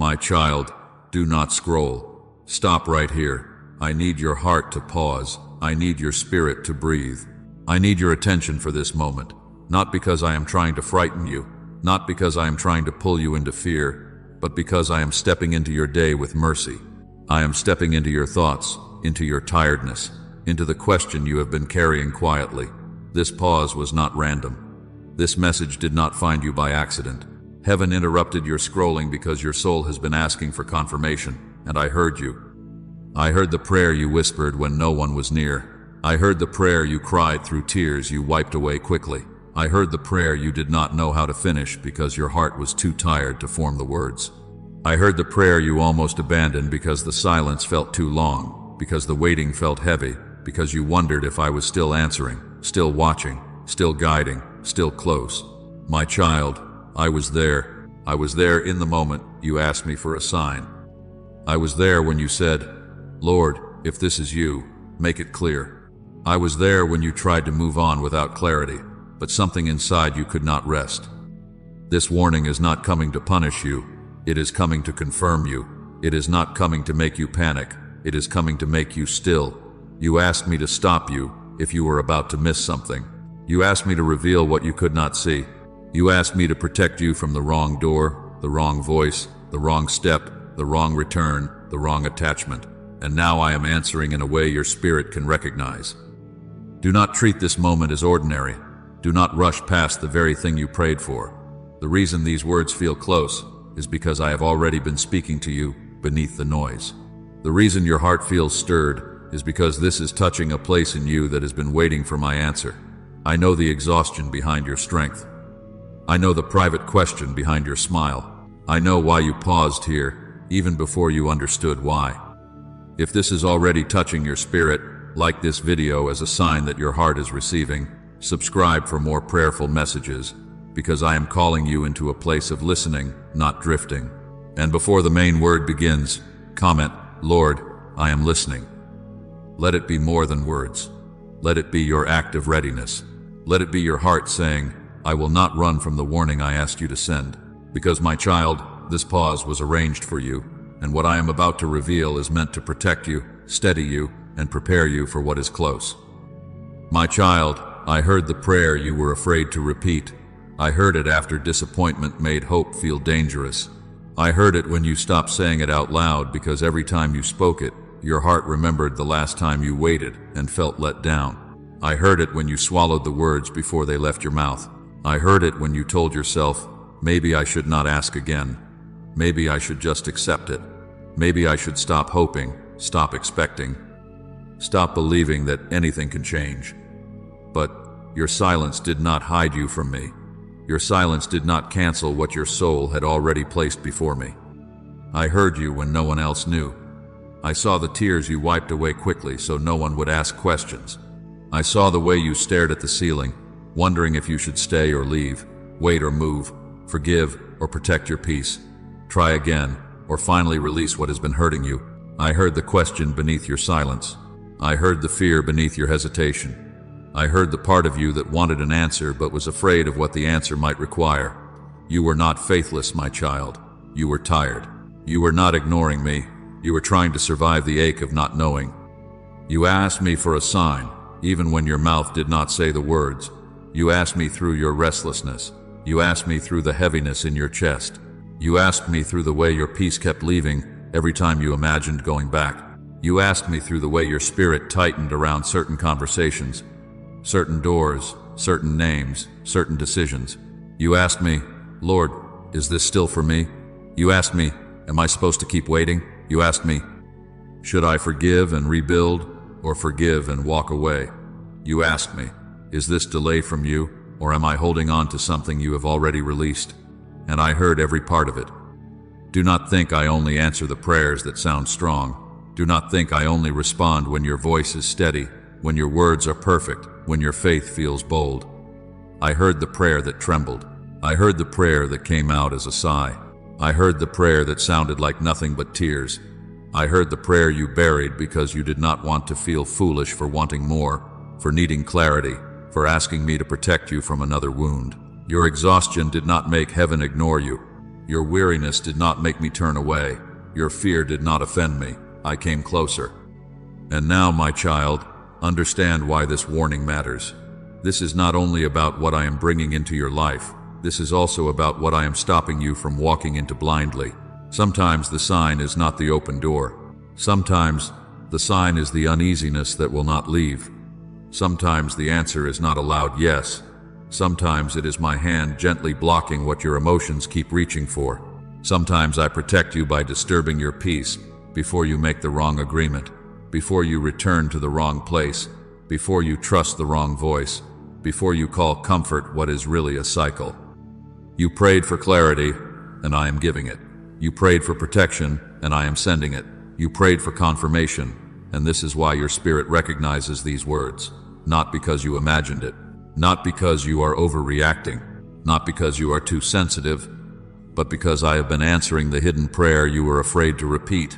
My child, do not scroll. Stop right here. I need your heart to pause. I need your spirit to breathe. I need your attention for this moment, not because I am trying to frighten you, not because I am trying to pull you into fear, but because I am stepping into your day with mercy. I am stepping into your thoughts, into your tiredness, into the question you have been carrying quietly. This pause was not random. This message did not find you by accident. Heaven interrupted your scrolling because your soul has been asking for confirmation, and I heard you. I heard the prayer you whispered when no one was near. I heard the prayer you cried through tears you wiped away quickly. I heard the prayer you did not know how to finish because your heart was too tired to form the words. I heard the prayer you almost abandoned because the silence felt too long, because the waiting felt heavy, because you wondered if I was still answering, still watching, still guiding, still close. My child, I was there. I was there in the moment you asked me for a sign. I was there when you said, "Lord, if this is you, make it clear." I was there when you tried to move on without clarity, but something inside you could not rest. This warning is not coming to punish you. It is coming to confirm you. It is not coming to make you panic. It is coming to make you still. You asked me to stop you if you were about to miss something. You asked me to reveal what you could not see. You asked me to protect you from the wrong door, the wrong voice, the wrong step, the wrong return, the wrong attachment. And now I am answering in a way your spirit can recognize. Do not treat this moment as ordinary. Do not rush past the very thing you prayed for. The reason these words feel close is because I have already been speaking to you beneath the noise. The reason your heart feels stirred is because this is touching a place in you that has been waiting for my answer. I know the exhaustion behind your strength. I know the private question behind your smile. I know why you paused here, even before you understood why. If this is already touching your spirit, like this video as a sign that your heart is receiving. Subscribe for more prayerful messages, because I am calling you into a place of listening, not drifting. And before the main word begins, comment, "Lord, I am listening." Let it be more than words. Let it be your act of readiness. Let it be your heart saying, "I will not run from the warning I asked you to send." Because my child, this pause was arranged for you, and what I am about to reveal is meant to protect you, steady you, and prepare you for what is close. My child, I heard the prayer you were afraid to repeat. I heard it after disappointment made hope feel dangerous. I heard it when you stopped saying it out loud because every time you spoke it, your heart remembered the last time you waited and felt let down. I heard it when you swallowed the words before they left your mouth. I heard it when you told yourself, "Maybe I should not ask again. Maybe I should just accept it. Maybe I should stop hoping, stop expecting, stop believing that anything can change." But your silence did not hide you from me. Your silence did not cancel what your soul had already placed before me. I heard you when no one else knew. I saw the tears you wiped away quickly so no one would ask questions. I saw the way you stared at the ceiling, wondering if you should stay or leave, wait or move, forgive or protect your peace, try again, or finally release what has been hurting you. I heard the question beneath your silence. I heard the fear beneath your hesitation. I heard the part of you that wanted an answer but was afraid of what the answer might require. You were not faithless, my child. You were tired. You were not ignoring me. You were trying to survive the ache of not knowing. You asked me for a sign, even when your mouth did not say the words. You asked me through your restlessness. You asked me through the heaviness in your chest. You asked me through the way your peace kept leaving every time you imagined going back. You asked me through the way your spirit tightened around certain conversations, certain doors, certain names, certain decisions. You asked me, "Lord, is this still for me?" You asked me, "Am I supposed to keep waiting?" You asked me, "Should I forgive and rebuild or forgive and walk away?" You asked me, "Is this delay from you, or am I holding on to something you have already released?" And I heard every part of it. Do not think I only answer the prayers that sound strong. Do not think I only respond when your voice is steady, when your words are perfect, when your faith feels bold. I heard the prayer that trembled. I heard the prayer that came out as a sigh. I heard the prayer that sounded like nothing but tears. I heard the prayer you buried because you did not want to feel foolish for wanting more, for needing clarity, for asking me to protect you from another wound. Your exhaustion did not make heaven ignore you. Your weariness did not make me turn away. Your fear did not offend me. I came closer. And now, my child, understand why this warning matters. This is not only about what I am bringing into your life. This is also about what I am stopping you from walking into blindly. Sometimes the sign is not the open door. Sometimes the sign is the uneasiness that will not leave. Sometimes the answer is not a loud yes. Sometimes it is my hand gently blocking what your emotions keep reaching for. Sometimes I protect you by disturbing your peace before you make the wrong agreement, before you return to the wrong place, before you trust the wrong voice, before you call comfort what is really a cycle. You prayed for clarity, and I am giving it. You prayed for protection, and I am sending it. You prayed for confirmation, and this is why your spirit recognizes these words. Not because you imagined it, not because you are overreacting, not because you are too sensitive, but because I have been answering the hidden prayer you were afraid to repeat.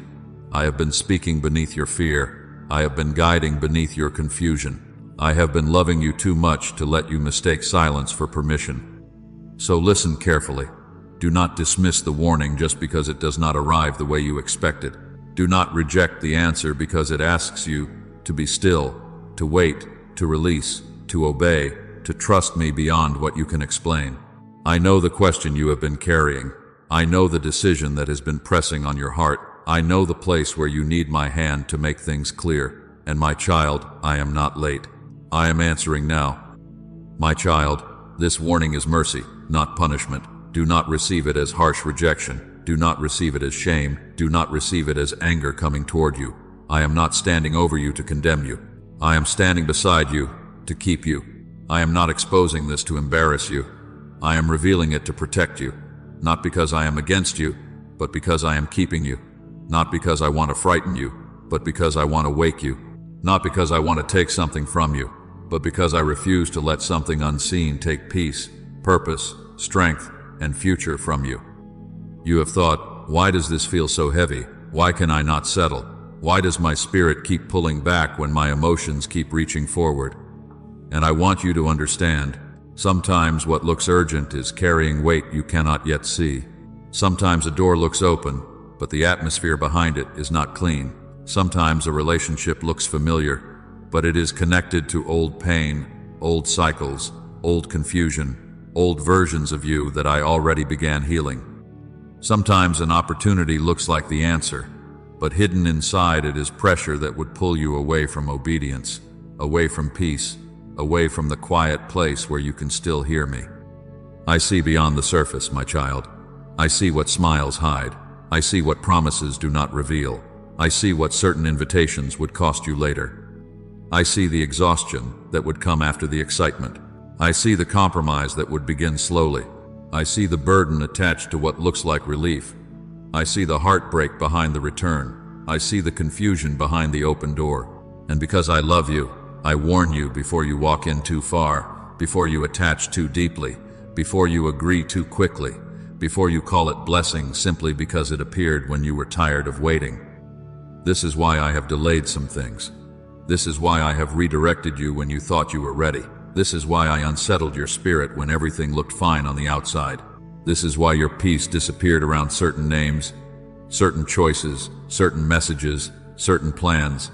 I have been speaking beneath your fear. I have been guiding beneath your confusion. I have been loving you too much to let you mistake silence for permission. So listen carefully. Do not dismiss the warning just because it does not arrive the way you expected. Do not reject the answer because it asks you to be still, to wait, to release, to obey, to trust me beyond what you can explain. I know the question you have been carrying. I know the decision that has been pressing on your heart. I know the place where you need my hand to make things clear. And my child, I am not late. I am answering now. My child, this warning is mercy, not punishment. Do not receive it as harsh rejection. Do not receive it as shame. Do not receive it as anger coming toward you. I am not standing over you to condemn you. I am standing beside you to keep you. I am not exposing this to embarrass you. I am revealing it to protect you. Not because I am against you, but because I am keeping you. Not because I want to frighten you, but because I want to wake you. Not because I want to take something from you, but because I refuse to let something unseen take peace, purpose, strength, and future from you. You have thought, why does this feel so heavy? Why can I not settle? Why does my spirit keep pulling back when my emotions keep reaching forward? And I want you to understand, sometimes what looks urgent is carrying weight you cannot yet see. Sometimes a door looks open, but the atmosphere behind it is not clean. Sometimes a relationship looks familiar, but it is connected to old pain, old cycles, old confusion, old versions of you that I already began healing. Sometimes an opportunity looks like the answer, but hidden inside it is pressure that would pull you away from obedience, away from peace, away from the quiet place where you can still hear me. I see beyond the surface, my child. I see what smiles hide. I see what promises do not reveal. I see what certain invitations would cost you later. I see the exhaustion that would come after the excitement. I see the compromise that would begin slowly. I see the burden attached to what looks like relief. I see the heartbreak behind the return. I see the confusion behind the open door. And because I love you, I warn you before you walk in too far, before you attach too deeply, before you agree too quickly, before you call it blessing simply because it appeared when you were tired of waiting. This is why I have delayed some things. This is why I have redirected you when you thought you were ready. This is why I unsettled your spirit when everything looked fine on the outside. This is why your peace disappeared around certain names, certain choices, certain messages, certain plans.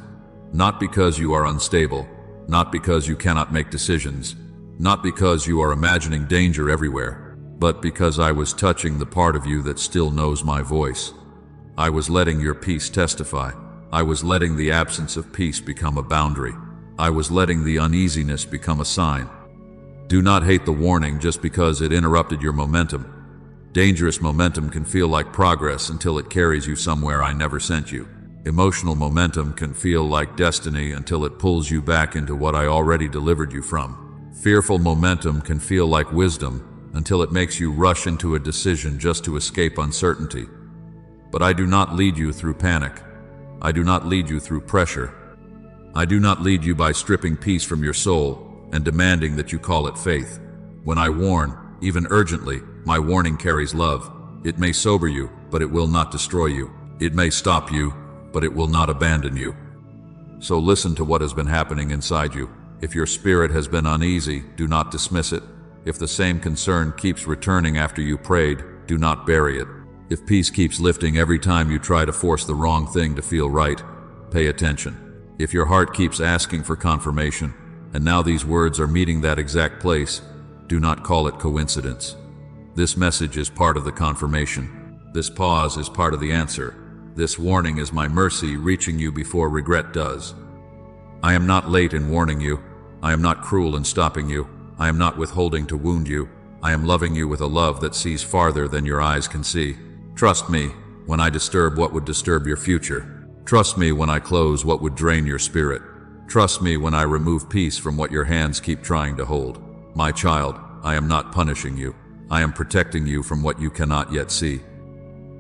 Not because you are unstable, not because you cannot make decisions, not because you are imagining danger everywhere, but because I was touching the part of you that still knows my voice. I was letting your peace testify. I was letting the absence of peace become a boundary. I was letting the uneasiness become a sign. Do not hate the warning just because it interrupted your momentum. Dangerous momentum can feel like progress until it carries you somewhere I never sent you. Emotional momentum can feel like destiny until it pulls you back into what I already delivered you from. Fearful momentum can feel like wisdom until it makes you rush into a decision just to escape uncertainty. But I do not lead you through panic. I do not lead you through pressure. I do not lead you by stripping peace from your soul and demanding that you call it faith. When I warn, even urgently, my warning carries love. It may sober you, but it will not destroy you. It may stop you, but it will not abandon you. So listen to what has been happening inside you. If your spirit has been uneasy, do not dismiss it. If the same concern keeps returning after you prayed, do not bury it. If peace keeps lifting every time you try to force the wrong thing to feel right, pay attention. If your heart keeps asking for confirmation, and now these words are meeting that exact place, do not call it coincidence. This message is part of the confirmation. This pause is part of the answer. This warning is my mercy reaching you before regret does. I am not late in warning you. I am not cruel in stopping you. I am not withholding to wound you. I am loving you with a love that sees farther than your eyes can see. Trust me when I disturb what would disturb your future. Trust me when I close what would drain your spirit. Trust me when I remove peace from what your hands keep trying to hold. My child, I am not punishing you. I am protecting you from what you cannot yet see.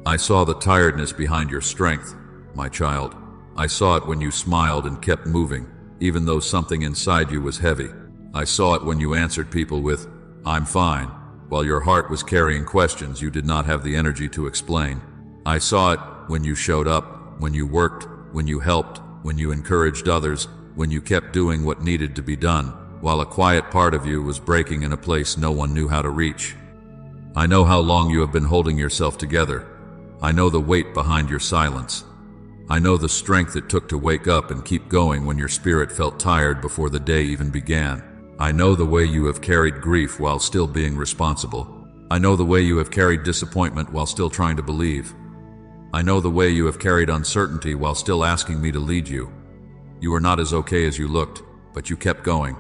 I saw the tiredness behind your strength, my child. I saw it when you smiled and kept moving, even though something inside you was heavy. I saw it when you answered people with, "I'm fine," while your heart was carrying questions you did not have the energy to explain. I saw it when you showed up, when you worked, when you helped, when you encouraged others, when you kept doing what needed to be done, while a quiet part of you was breaking in a place no one knew how to reach. I know how long you have been holding yourself together. I know the weight behind your silence. I know the strength it took to wake up and keep going when your spirit felt tired before the day even began. I know the way you have carried grief while still being responsible. I know the way you have carried disappointment while still trying to believe. I know the way you have carried uncertainty while still asking me to lead you. You were not as okay as you looked, but you kept going.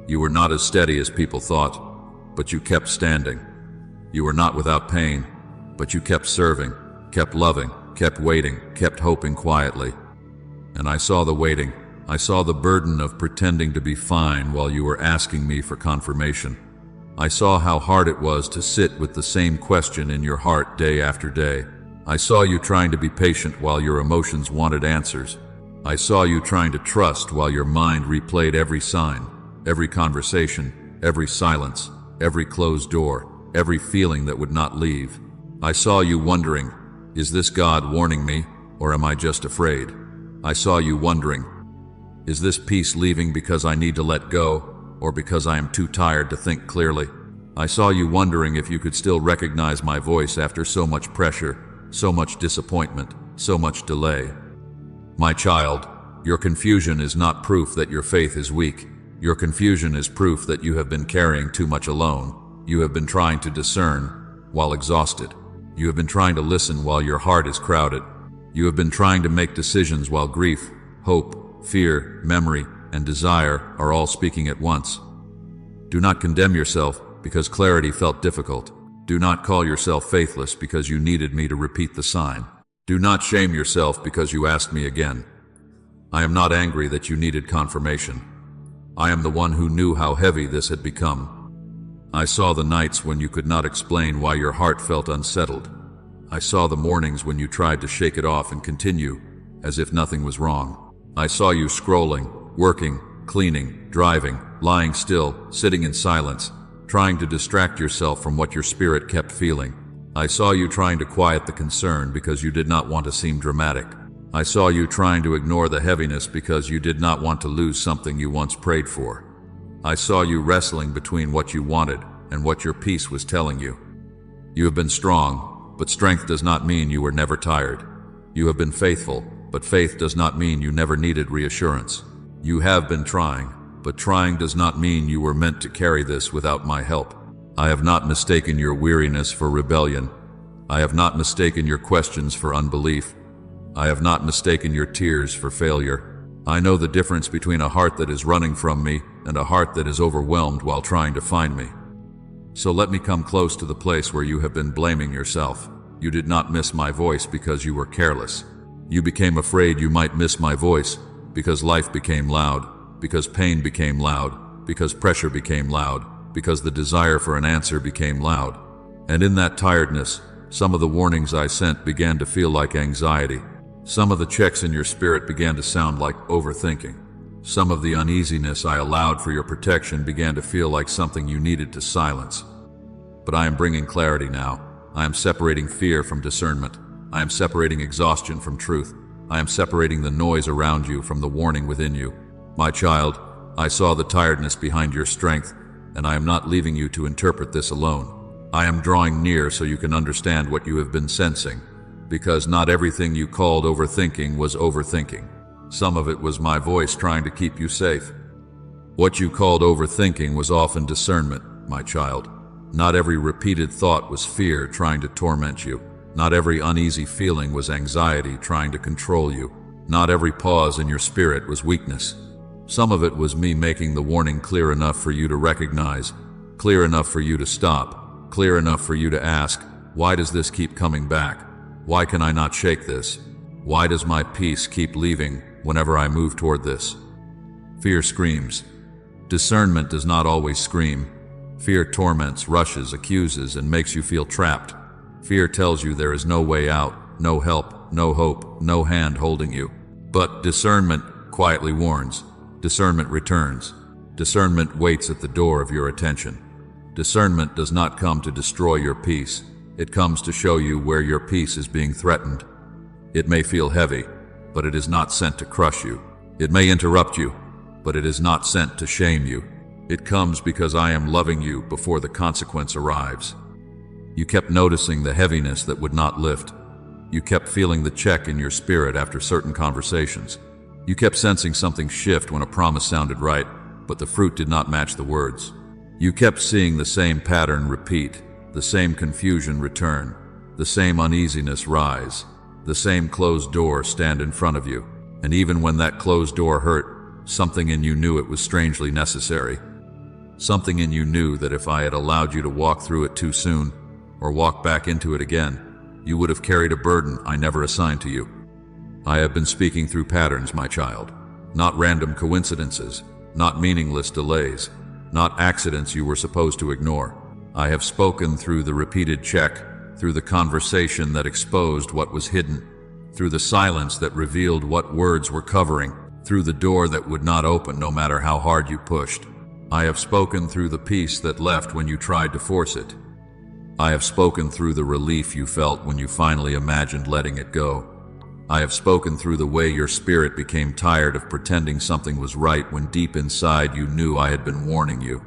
You were not as steady as people thought, but you kept standing. You were not without pain, but you kept serving, kept loving, kept waiting, kept hoping quietly. And I saw the waiting. I saw the burden of pretending to be fine while you were asking me for confirmation. I saw how hard it was to sit with the same question in your heart day after day. I saw you trying to be patient while your emotions wanted answers. I saw you trying to trust while your mind replayed every sign, every conversation, every silence, every closed door, every feeling that would not leave. I saw you wondering, is this God warning me, or am I just afraid? I saw you wondering, is this peace leaving because I need to let go, or because I am too tired to think clearly? I saw you wondering if you could still recognize my voice after so much pressure, so much disappointment, so much delay. My child, your confusion is not proof that your faith is weak. Your confusion is proof that you have been carrying too much alone. You have been trying to discern while exhausted. You have been trying to listen while your heart is crowded. You have been trying to make decisions while grief, hope, fear, memory, and desire are all speaking at once. Do not condemn yourself because clarity felt difficult. Do not call yourself faithless because you needed me to repeat the sign. Do not shame yourself because you asked me again. I am not angry that you needed confirmation. I am the one who knew how heavy this had become. I saw the nights when you could not explain why your heart felt unsettled. I saw the mornings when you tried to shake it off and continue, as if nothing was wrong. I saw you scrolling, working, cleaning, driving, lying still, sitting in silence, trying to distract yourself from what your spirit kept feeling. I saw you trying to quiet the concern because you did not want to seem dramatic. I saw you trying to ignore the heaviness because you did not want to lose something you once prayed for. I saw you wrestling between what you wanted and what your peace was telling you. You have been strong, but strength does not mean you were never tired. You have been faithful, but faith does not mean you never needed reassurance. You have been trying, but trying does not mean you were meant to carry this without my help. I have not mistaken your weariness for rebellion. I have not mistaken your questions for unbelief. I have not mistaken your tears for failure. I know the difference between a heart that is running from me and a heart that is overwhelmed while trying to find me. So let me come close to the place where you have been blaming yourself. You did not miss my voice because you were careless. You became afraid you might miss my voice because life became loud, because pain became loud, because pressure became loud, because the desire for an answer became loud. And in that tiredness, some of the warnings I sent began to feel like anxiety. Some of the checks in your spirit began to sound like overthinking. Some of the uneasiness I allowed for your protection began to feel like something you needed to silence. But I am bringing clarity now. I am separating fear from discernment. I am separating exhaustion from truth. I am separating the noise around you from the warning within you. My child, I saw the tiredness behind your strength, and I am not leaving you to interpret this alone. I am drawing near so you can understand what you have been sensing, because not everything you called overthinking was overthinking. Some of it was my voice trying to keep you safe. What you called overthinking was often discernment, my child. Not every repeated thought was fear trying to torment you. Not every uneasy feeling was anxiety trying to control you. Not every pause in your spirit was weakness. Some of it was me making the warning clear enough for you to recognize, clear enough for you to stop, clear enough for you to ask, why does this keep coming back? Why can I not shake this? Why does my peace keep leaving whenever I move toward this? Fear screams. Discernment does not always scream. Fear torments, rushes, accuses, and makes you feel trapped. Fear tells you there is no way out, no help, no hope, no hand holding you. But discernment quietly warns. Discernment returns. Discernment waits at the door of your attention. Discernment does not come to destroy your peace. It comes to show you where your peace is being threatened. It may feel heavy, but it is not sent to crush you. It may interrupt you, but it is not sent to shame you. It comes because I am loving you before the consequence arrives. You kept noticing the heaviness that would not lift. You kept feeling the check in your spirit after certain conversations. You kept sensing something shift when a promise sounded right, but the fruit did not match the words. You kept seeing the same pattern repeat, the same confusion return, the same uneasiness rise, the same closed door stand in front of you. And even when that closed door hurt, something in you knew it was strangely necessary. Something in you knew that if I had allowed you to walk through it too soon, or walk back into it again, you would have carried a burden I never assigned to you. I have been speaking through patterns, my child, not random coincidences, not meaningless delays, not accidents you were supposed to ignore. I have spoken through the repeated check, through the conversation that exposed what was hidden, through the silence that revealed what words were covering, through the door that would not open no matter how hard you pushed. I have spoken through the peace that left when you tried to force it. I have spoken through the relief you felt when you finally imagined letting it go. I have spoken through the way your spirit became tired of pretending something was right when deep inside you knew I had been warning you.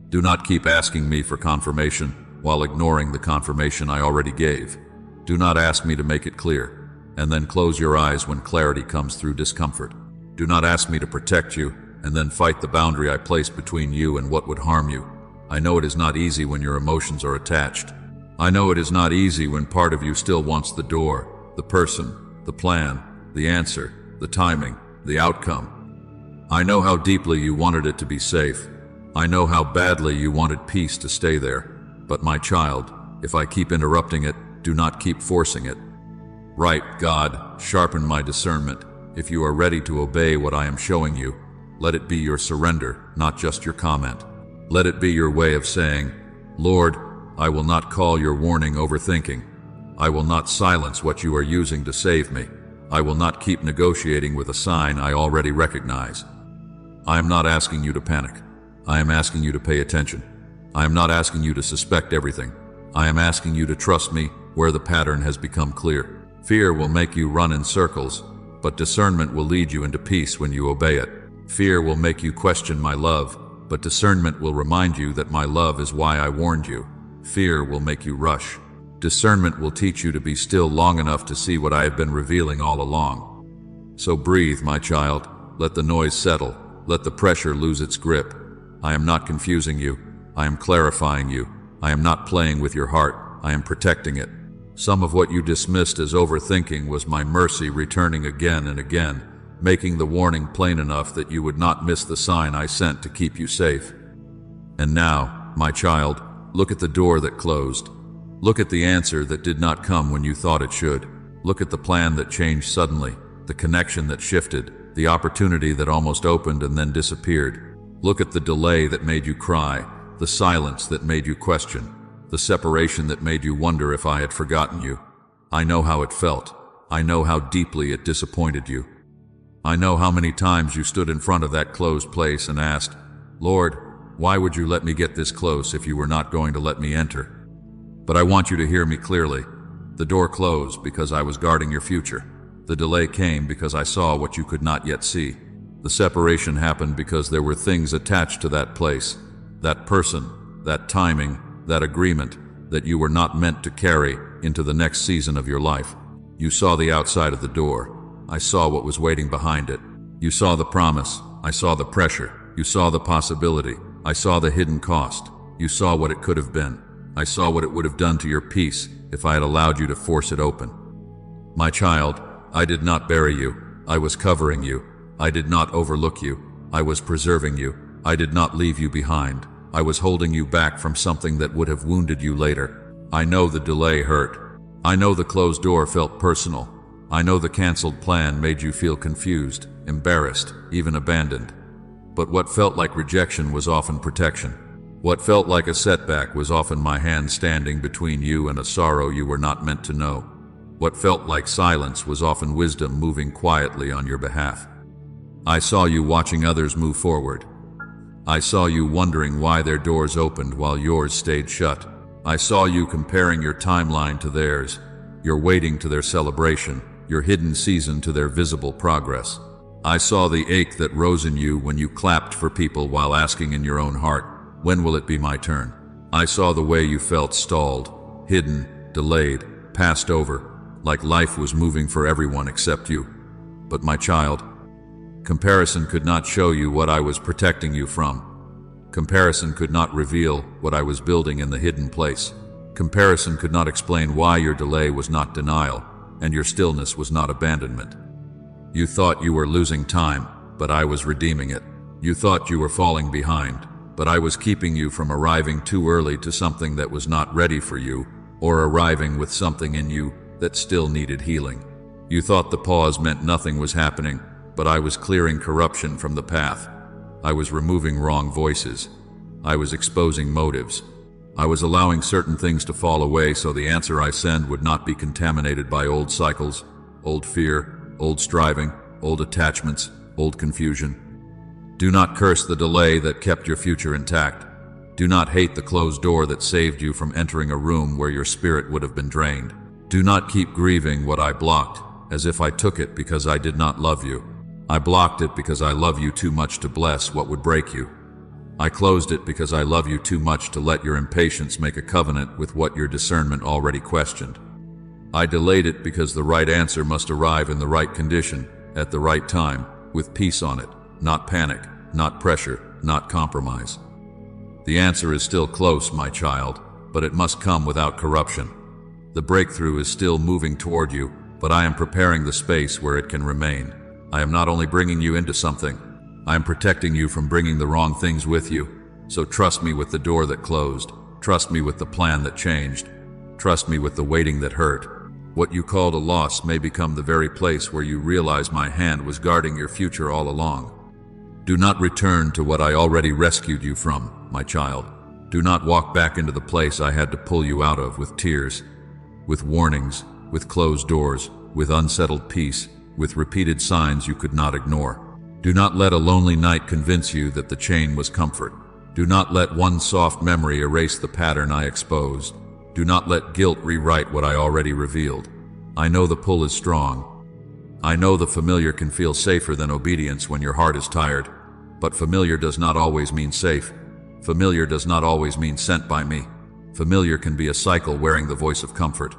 Do not keep asking me for confirmation while ignoring the confirmation I already gave. Do not ask me to make it clear, and then close your eyes when clarity comes through discomfort. Do not ask me to protect you, and then fight the boundary I placed between you and what would harm you. I know it is not easy when your emotions are attached. I know it is not easy when part of you still wants the door, the person, the plan, the answer, the timing, the outcome. I know how deeply you wanted it to be safe. I know how badly you wanted peace to stay there. But my child, if I keep interrupting it, do not keep forcing it. Right, God, sharpen my discernment. If you are ready to obey what I am showing you, let it be your surrender, not just your comment. Let it be your way of saying, Lord, I will not call your warning overthinking. I will not silence what you are using to save me. I will not keep negotiating with a sign I already recognize. I am not asking you to panic. I am asking you to pay attention. I am not asking you to suspect everything. I am asking you to trust me where the pattern has become clear. Fear will make you run in circles, but discernment will lead you into peace when you obey it. Fear will make you question my love, but discernment will remind you that my love is why I warned you. Fear will make you rush. Discernment will teach you to be still long enough to see what I have been revealing all along. So breathe, my child. Let the noise settle. Let the pressure lose its grip. I am not confusing you. I am clarifying you. I am not playing with your heart. I am protecting it. Some of what you dismissed as overthinking was my mercy returning again and again, making the warning plain enough that you would not miss the sign I sent to keep you safe. And now, my child, look at the door that closed. Look at the answer that did not come when you thought it should. Look at the plan that changed suddenly, the connection that shifted, the opportunity that almost opened and then disappeared. Look at the delay that made you cry, the silence that made you question, the separation that made you wonder if I had forgotten you. I know how it felt. I know how deeply it disappointed you. I know how many times you stood in front of that closed place and asked, Lord, why would you let me get this close if you were not going to let me enter? But I want you to hear me clearly. The door closed because I was guarding your future. The delay came because I saw what you could not yet see. The separation happened because there were things attached to that place, that person, that timing, that agreement, that you were not meant to carry into the next season of your life. You saw the outside of the door. I saw what was waiting behind it. You saw the promise. I saw the pressure. You saw the possibility. I saw the hidden cost. You saw what it could have been. I saw what it would have done to your peace if I had allowed you to force it open. My child, I did not bury you. I was covering you. I did not overlook you. I was preserving you. I did not leave you behind. I was holding you back from something that would have wounded you later. I know the delay hurt. I know the closed door felt personal. I know the canceled plan made you feel confused, embarrassed, even abandoned. But what felt like rejection was often protection. What felt like a setback was often my hand standing between you and a sorrow you were not meant to know. What felt like silence was often wisdom moving quietly on your behalf. I saw you watching others move forward. I saw you wondering why their doors opened while yours stayed shut. I saw you comparing your timeline to theirs, your waiting to their celebration, your hidden season to their visible progress. I saw the ache that rose in you when you clapped for people while asking in your own heart, when will it be my turn? I saw the way you felt stalled, hidden, delayed, passed over, like life was moving for everyone except you. But my child, comparison could not show you what I was protecting you from. Comparison could not reveal what I was building in the hidden place. Comparison could not explain why your delay was not denial, and your stillness was not abandonment. You thought you were losing time, but I was redeeming it. You thought you were falling behind, but I was keeping you from arriving too early to something that was not ready for you, or arriving with something in you that still needed healing. You thought the pause meant nothing was happening, but I was clearing corruption from the path. I was removing wrong voices. I was exposing motives. I was allowing certain things to fall away so the answer I send would not be contaminated by old cycles, old fear, old striving, old attachments, old confusion. Do not curse the delay that kept your future intact. Do not hate the closed door that saved you from entering a room where your spirit would have been drained. Do not keep grieving what I blocked, as if I took it because I did not love you. I blocked it because I love you too much to bless what would break you. I closed it because I love you too much to let your impatience make a covenant with what your discernment already questioned. I delayed it because the right answer must arrive in the right condition, at the right time, with peace on it, not panic, not pressure, not compromise. The answer is still close, my child, but it must come without corruption. The breakthrough is still moving toward you, but I am preparing the space where it can remain. I am not only bringing you into something, I am protecting you from bringing the wrong things with you. So trust me with the door that closed. Trust me with the plan that changed. Trust me with the waiting that hurt. What you called a loss may become the very place where you realize my hand was guarding your future all along. Do not return to what I already rescued you from, my child. Do not walk back into the place I had to pull you out of with tears, with warnings, with closed doors, with unsettled peace, with repeated signs you could not ignore. Do not let a lonely night convince you that the chain was comfort. Do not let one soft memory erase the pattern I exposed. Do not let guilt rewrite what I already revealed. I know the pull is strong. I know the familiar can feel safer than obedience when your heart is tired. But familiar does not always mean safe. Familiar does not always mean sent by me. Familiar can be a cycle wearing the voice of comfort.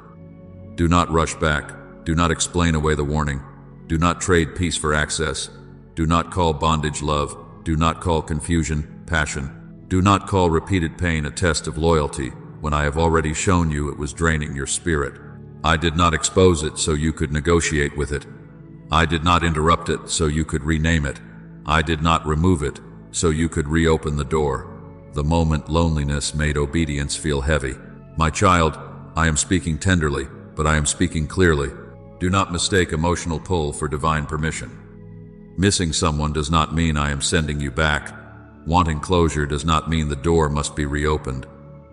Do not rush back. Do not explain away the warning. Do not trade peace for access. Do not call bondage love. Do not call confusion passion. Do not call repeated pain a test of loyalty when I have already shown you it was draining your spirit. I did not expose it so you could negotiate with it. I did not interrupt it so you could rename it. I did not remove it so you could reopen the door. The moment loneliness made obedience feel heavy. My child, I am speaking tenderly, but I am speaking clearly. Do not mistake emotional pull for divine permission. Missing someone does not mean I am sending you back. Wanting closure does not mean the door must be reopened.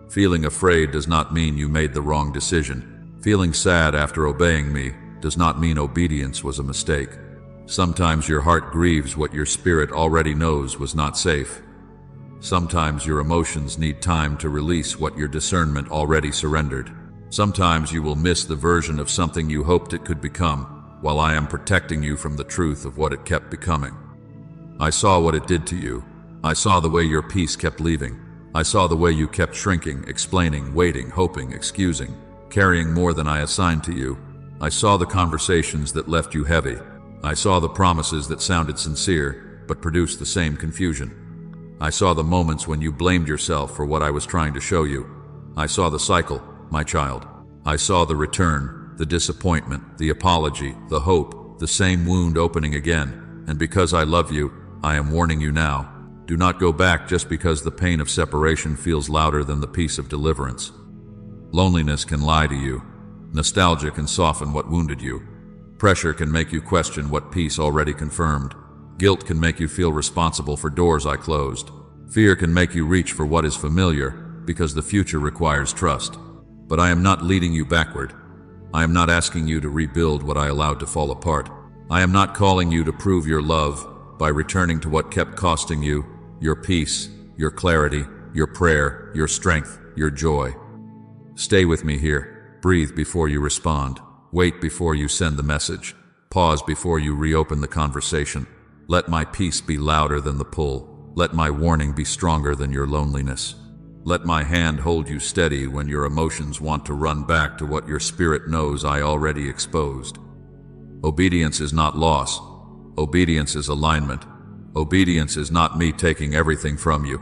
Feeling afraid does not mean you made the wrong decision. Feeling sad after obeying me does not mean obedience was a mistake. Sometimes your heart grieves what your spirit already knows was not safe. Sometimes your emotions need time to release what your discernment already surrendered. Sometimes you will miss the version of something you hoped it could become, while I am protecting you from the truth of what it kept becoming. I saw what it did to you. I saw the way your peace kept leaving. I saw the way you kept shrinking, explaining, waiting, hoping, excusing, carrying more than I assigned to you. I saw the conversations that left you heavy. I saw the promises that sounded sincere, but produced the same confusion. I saw the moments when you blamed yourself for what I was trying to show you. I saw the cycle, my child. I saw the return, the disappointment, the apology, the hope, the same wound opening again. And because I love you, I am warning you now. Do not go back just because the pain of separation feels louder than the peace of deliverance. Loneliness can lie to you. Nostalgia can soften what wounded you. Pressure can make you question what peace already confirmed. Guilt can make you feel responsible for doors I closed. Fear can make you reach for what is familiar, because the future requires trust. But I am not leading you backward. I am not asking you to rebuild what I allowed to fall apart. I am not calling you to prove your love by returning to what kept costing you, your peace, your clarity, your prayer, your strength, your joy. Stay with me here. Breathe before you respond. Wait before you send the message. Pause before you reopen the conversation. Let my peace be louder than the pull. Let my warning be stronger than your loneliness. Let my hand hold you steady when your emotions want to run back to what your spirit knows I already exposed. Obedience is not loss. Obedience is alignment. Obedience is not me taking everything from you.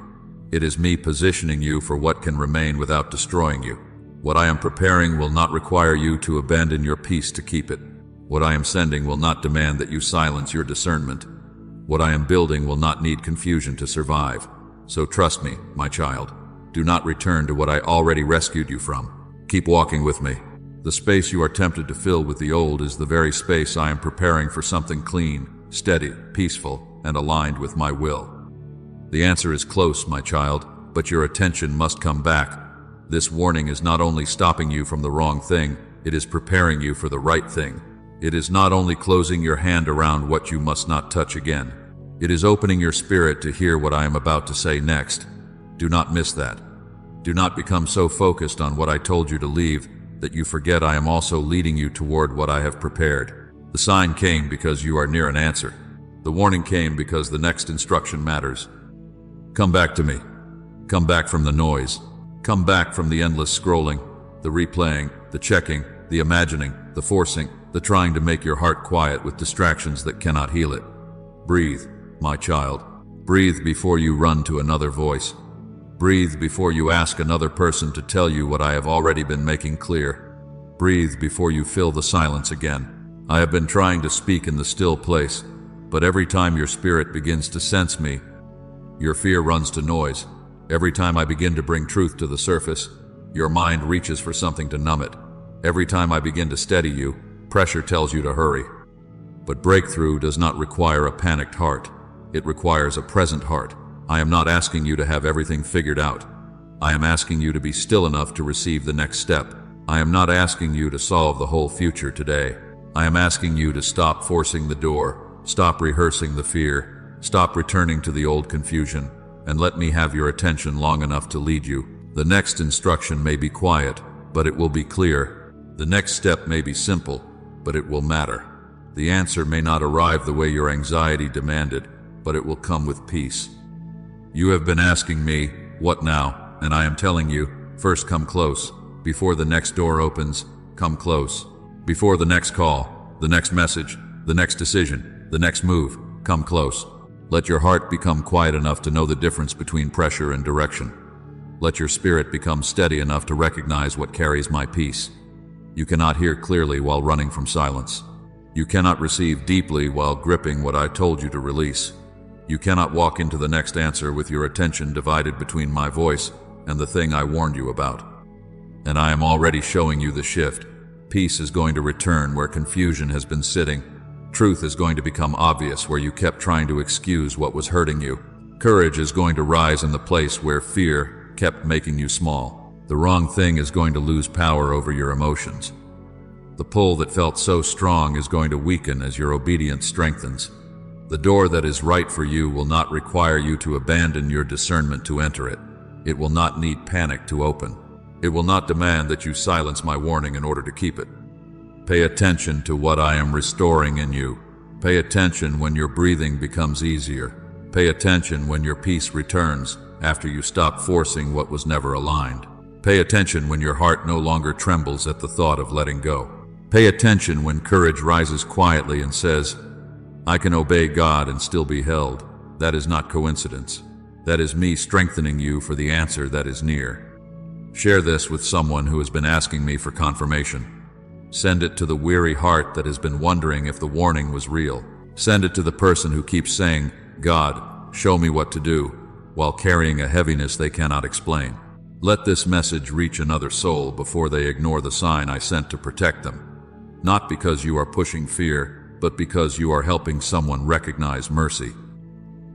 It is me positioning you for what can remain without destroying you. What I am preparing will not require you to abandon your peace to keep it. What I am sending will not demand that you silence your discernment. What I am building will not need confusion to survive. So trust me, my child. Do not return to what I already rescued you from. Keep walking with me. The space you are tempted to fill with the old is the very space I am preparing for something clean, steady, peaceful, and aligned with my will. The answer is close, my child, but your attention must come back. This warning is not only stopping you from the wrong thing, it is preparing you for the right thing. It is not only closing your hand around what you must not touch again. It is opening your spirit to hear what I am about to say next. Do not miss that. Do not become so focused on what I told you to leave that you forget I am also leading you toward what I have prepared. The sign came because you are near an answer. The warning came because the next instruction matters. Come back to me. Come back from the noise. Come back from the endless scrolling, the replaying, the checking, the imagining, the forcing, the trying to make your heart quiet with distractions that cannot heal it. Breathe, my child. Breathe before you run to another voice. Breathe before you ask another person to tell you what I have already been making clear. Breathe before you fill the silence again. I have been trying to speak in the still place, but every time your spirit begins to sense me, your fear runs to noise. Every time I begin to bring truth to the surface, your mind reaches for something to numb it. Every time I begin to steady you, pressure tells you to hurry. But breakthrough does not require a panicked heart. It requires a present heart. I am not asking you to have everything figured out. I am asking you to be still enough to receive the next step. I am not asking you to solve the whole future today. I am asking you to stop forcing the door, stop rehearsing the fear, stop returning to the old confusion, and let me have your attention long enough to lead you. The next instruction may be quiet, but it will be clear. The next step may be simple, but it will matter. The answer may not arrive the way your anxiety demanded, but it will come with peace. You have been asking me, what now? And I am telling you, first come close. Before the next door opens, come close. Before the next call, the next message, the next decision, the next move, come close. Let your heart become quiet enough to know the difference between pressure and direction. Let your spirit become steady enough to recognize what carries my peace. You cannot hear clearly while running from silence. You cannot receive deeply while gripping what I told you to release. You cannot walk into the next answer with your attention divided between my voice and the thing I warned you about. And I am already showing you the shift. Peace is going to return where confusion has been sitting. Truth is going to become obvious where you kept trying to excuse what was hurting you. Courage is going to rise in the place where fear kept making you small. The wrong thing is going to lose power over your emotions. The pull that felt so strong is going to weaken as your obedience strengthens. The door that is right for you will not require you to abandon your discernment to enter it. It will not need panic to open. It will not demand that you silence my warning in order to keep it. Pay attention to what I am restoring in you. Pay attention when your breathing becomes easier. Pay attention when your peace returns. after you stop forcing what was never aligned. Pay attention when your heart no longer trembles at the thought of letting go. Pay attention when courage rises quietly and says, I can obey God and still be held. That is not coincidence. That is me strengthening you for the answer that is near. Share this with someone who has been asking me for confirmation. Send it to the weary heart that has been wondering if the warning was real. Send it to the person who keeps saying, God, show me what to do, while carrying a heaviness they cannot explain. Let this message reach another soul before they ignore the sign I sent to protect them. Not because you are pushing fear, but because you are helping someone recognize mercy.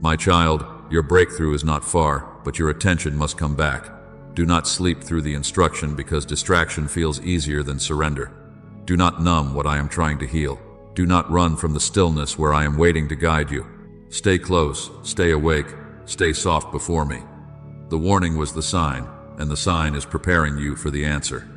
My child, your breakthrough is not far, but your attention must come back. Do not sleep through the instruction because distraction feels easier than surrender. Do not numb what I am trying to heal. Do not run from the stillness where I am waiting to guide you. Stay close, stay awake, stay soft before me. The warning was the sign, and the sign is preparing you for the answer.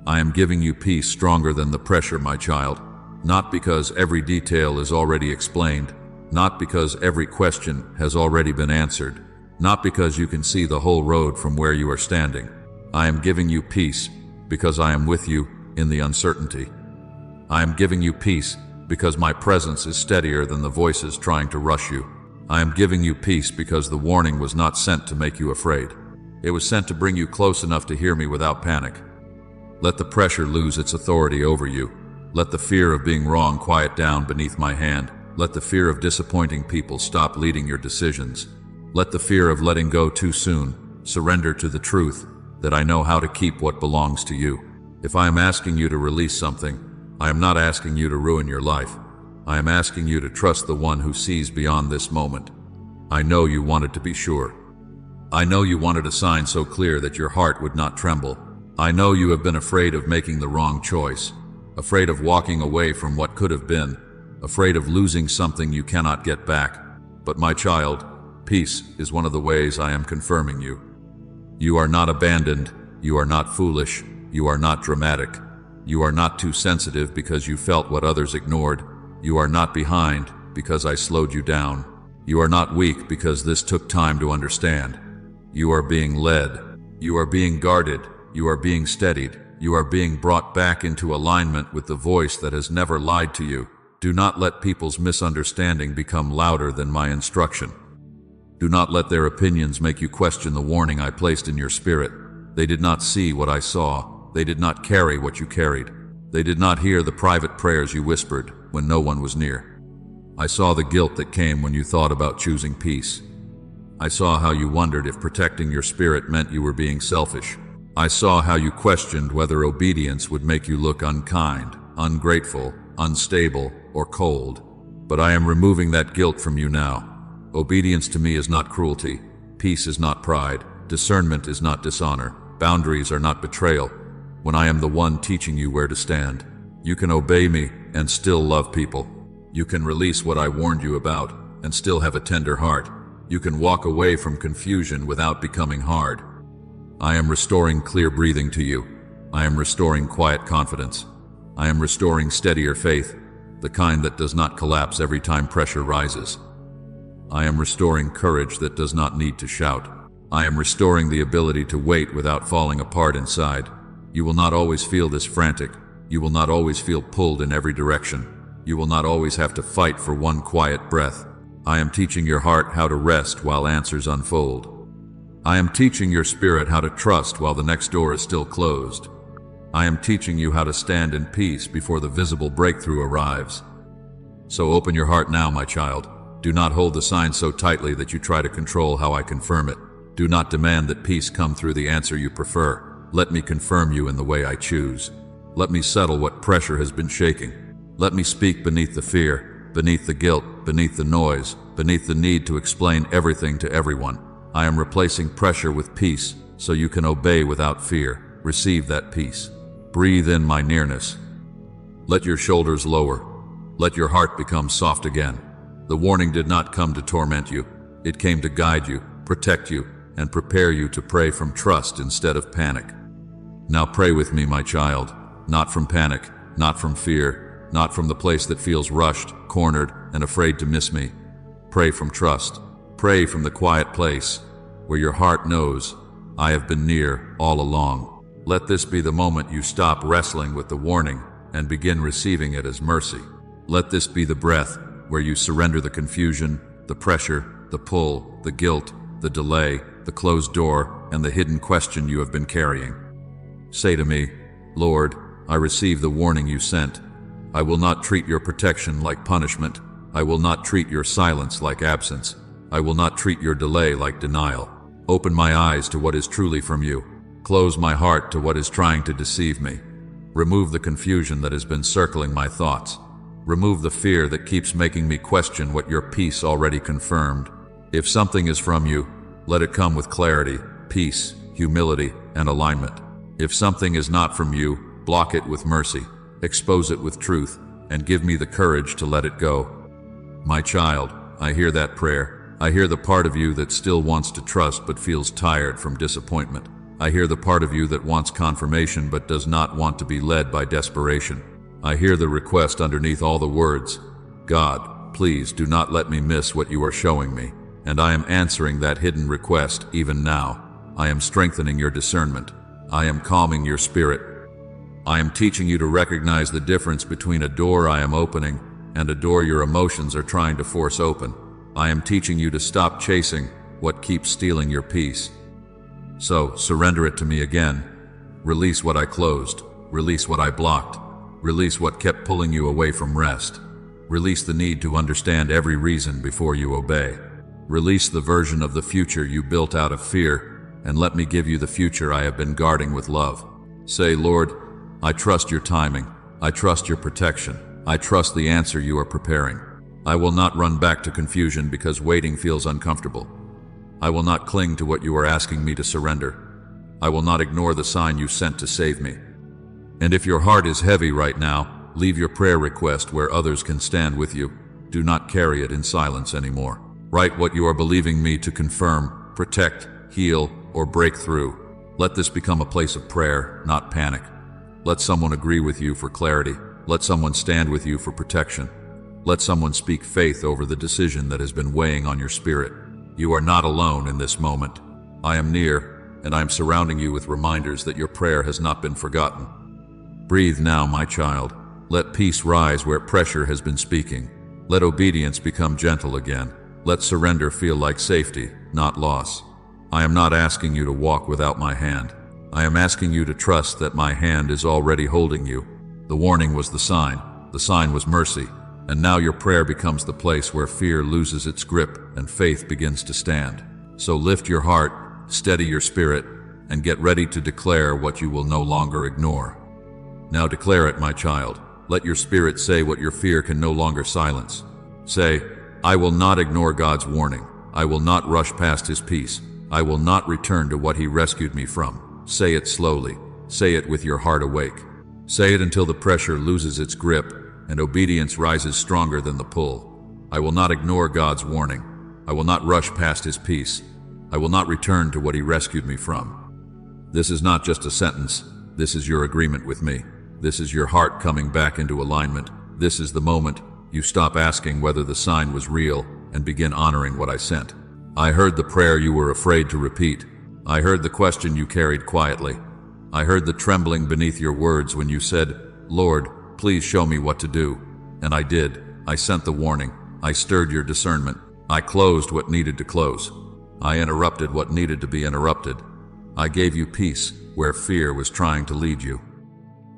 I am giving you peace stronger than the pressure, my child, not because every detail is already explained, not because every question has already been answered, not because you can see the whole road from where you are standing. I am giving you peace because I am with you in the uncertainty. I am giving you peace because my presence is steadier than the voices trying to rush you. I am giving you peace because the warning was not sent to make you afraid. It was sent to bring you close enough to hear me without panic. Let the pressure lose its authority over you. Let the fear of being wrong quiet down beneath my hand. Let the fear of disappointing people stop leading your decisions. Let the fear of letting go too soon surrender to the truth that I know how to keep what belongs to you. If I am asking you to release something, I am not asking you to ruin your life. I am asking you to trust the one who sees beyond this moment. I know you wanted to be sure. I know you wanted a sign so clear that your heart would not tremble. I know you have been afraid of making the wrong choice, afraid of walking away from what could have been, afraid of losing something you cannot get back. But my child, peace is one of the ways I am confirming you. You are not abandoned. You are not foolish. You are not dramatic. You are not too sensitive because you felt what others ignored. You are not behind because I slowed you down. You are not weak because this took time to understand. You are being led. You are being guarded. You are being steadied. You are being brought back into alignment with the voice that has never lied to you. Do not let people's misunderstanding become louder than my instruction. Do not let their opinions make you question the warning I placed in your spirit. They did not see what I saw. They did not carry what you carried. They did not hear the private prayers you whispered when no one was near. I saw the guilt that came when you thought about choosing peace. I saw how you wondered if protecting your spirit meant you were being selfish. I saw how you questioned whether obedience would make you look unkind, ungrateful, unstable, or cold. But I am removing that guilt from you now. Obedience to me is not cruelty. Peace is not pride. Discernment is not dishonor. Boundaries are not betrayal. When I am the one teaching you where to stand, you can obey me and still love people. You can release what I warned you about and still have a tender heart. You can walk away from confusion without becoming hard. I am restoring clear breathing to you. I am restoring quiet confidence. I am restoring steadier faith, the kind that does not collapse every time pressure rises. I am restoring courage that does not need to shout. I am restoring the ability to wait without falling apart inside. You will not always feel this frantic. You will not always feel pulled in every direction. You will not always have to fight for one quiet breath. I am teaching your heart how to rest while answers unfold. I am teaching your spirit how to trust while the next door is still closed. I am teaching you how to stand in peace before the visible breakthrough arrives. So open your heart now, my child. Do not hold the sign so tightly that you try to control how I confirm it. Do not demand that peace come through the answer you prefer. Let me confirm you in the way I choose. Let me settle what pressure has been shaking. Let me speak beneath the fear, beneath the guilt, beneath the noise, beneath the need to explain everything to everyone. I am replacing pressure with peace so you can obey without fear. Receive that peace. Breathe in my nearness. Let your shoulders lower. Let your heart become soft again. The warning did not come to torment you. It came to guide you, protect you, and prepare you to pray from trust instead of panic. Now pray with me, my child, not from panic, not from fear, not from the place that feels rushed, cornered, and afraid to miss me. Pray from trust. Pray from the quiet place. where your heart knows, I have been near all along. Let this be the moment you stop wrestling with the warning and begin receiving it as mercy. Let this be the breath where you surrender the confusion, the pressure, the pull, the guilt, the delay, the closed door, and the hidden question you have been carrying. Say to me, Lord, I receive the warning you sent. I will not treat your protection like punishment. I will not treat your silence like absence. I will not treat your delay like denial. Open my eyes to what is truly from you. Close my heart to what is trying to deceive me. Remove the confusion that has been circling my thoughts. Remove the fear that keeps making me question what your peace already confirmed. If something is from you, let it come with clarity, peace, humility, and alignment. If something is not from you, block it with mercy, expose it with truth, and give me the courage to let it go. My child, I hear that prayer. I hear the part of you that still wants to trust but feels tired from disappointment. I hear the part of you that wants confirmation but does not want to be led by desperation. I hear the request underneath all the words. God, please do not let me miss what you are showing me. And I am answering that hidden request even now. I am strengthening your discernment. I am calming your spirit. I am teaching you to recognize the difference between a door I am opening and a door your emotions are trying to force open. I am teaching you to stop chasing what keeps stealing your peace. So, surrender it to me again. Release what I closed. Release what I blocked. Release what kept pulling you away from rest. Release the need to understand every reason before you obey. Release the version of the future you built out of fear, and let me give you the future I have been guarding with love. Say, Lord, I trust your timing. I trust your protection. I trust the answer you are preparing. I will not run back to confusion because waiting feels uncomfortable. I will not cling to what you are asking me to surrender. I will not ignore the sign you sent to save me. And if your heart is heavy right now, leave your prayer request where others can stand with you. Do not carry it in silence anymore. Write what you are believing me to confirm, protect, heal, or break through. Let this become a place of prayer, not panic. Let someone agree with you for clarity. Let someone stand with you for protection. Let someone speak faith over the decision that has been weighing on your spirit. You are not alone in this moment. I am near, and I am surrounding you with reminders that your prayer has not been forgotten. Breathe now, my child. Let peace rise where pressure has been speaking. Let obedience become gentle again. Let surrender feel like safety, not loss. I am not asking you to walk without my hand. I am asking you to trust that my hand is already holding you. The warning was the sign was mercy, and now your prayer becomes the place where fear loses its grip and faith begins to stand. So lift your heart, steady your spirit, and get ready to declare what you will no longer ignore. Now declare it, my child. Let your spirit say what your fear can no longer silence. Say, I will not ignore God's warning. I will not rush past his peace. I will not return to what he rescued me from. Say it slowly. Say it with your heart awake. Say it until the pressure loses its grip and obedience rises stronger than the pull. I will not ignore God's warning. I will not rush past his peace. I will not return to what he rescued me from. This is not just a sentence. This is your agreement with me. This is your heart coming back into alignment. This is the moment you stop asking whether the sign was real and begin honoring what I sent. I heard the prayer you were afraid to repeat. I heard the question you carried quietly. I heard the trembling beneath your words when you said, Lord, please show me what to do. And I did. I sent the warning. I stirred your discernment. I closed what needed to close. I interrupted what needed to be interrupted. I gave you peace where fear was trying to lead you.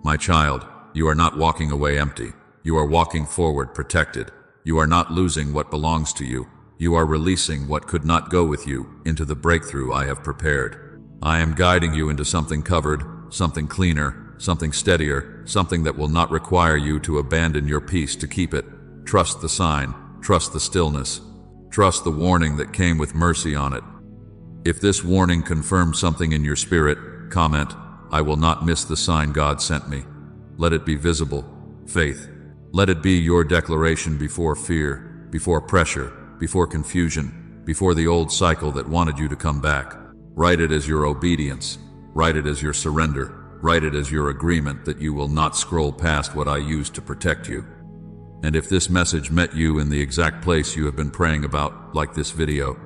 My child, you are not walking away empty. You are walking forward protected. You are not losing what belongs to you. You are releasing what could not go with you into the breakthrough I have prepared. I am guiding you into something covered, something cleaner, something steadier, something that will not require you to abandon your peace to keep it. Trust the sign. Trust the stillness. Trust the warning that came with mercy on it. If this warning confirms something in your spirit, comment, I will not miss the sign God sent me. Let it be visible. Faith. Let it be your declaration before fear, before pressure, before confusion, before the old cycle that wanted you to come back. Write it as your obedience. Write it as your surrender. Write it as your agreement that you will not scroll past what I used to protect you. And if this message met you in the exact place you have been praying about, like this video,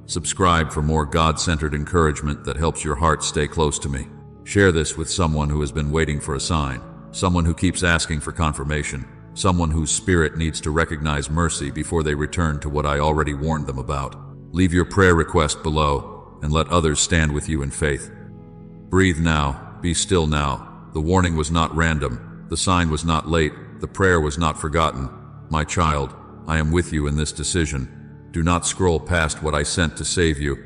Subscribe for more God-centered encouragement that helps your heart stay close to me. Share this with someone who has been waiting for a sign, someone who keeps asking for confirmation, someone whose spirit needs to recognize mercy before they return to what I already warned them about. Leave your prayer request below and let others stand with you in faith. Breathe now, be still now. The warning was not random, the sign was not late, the prayer was not forgotten. My child, I am with you in this decision. Do not scroll past what I sent to save you.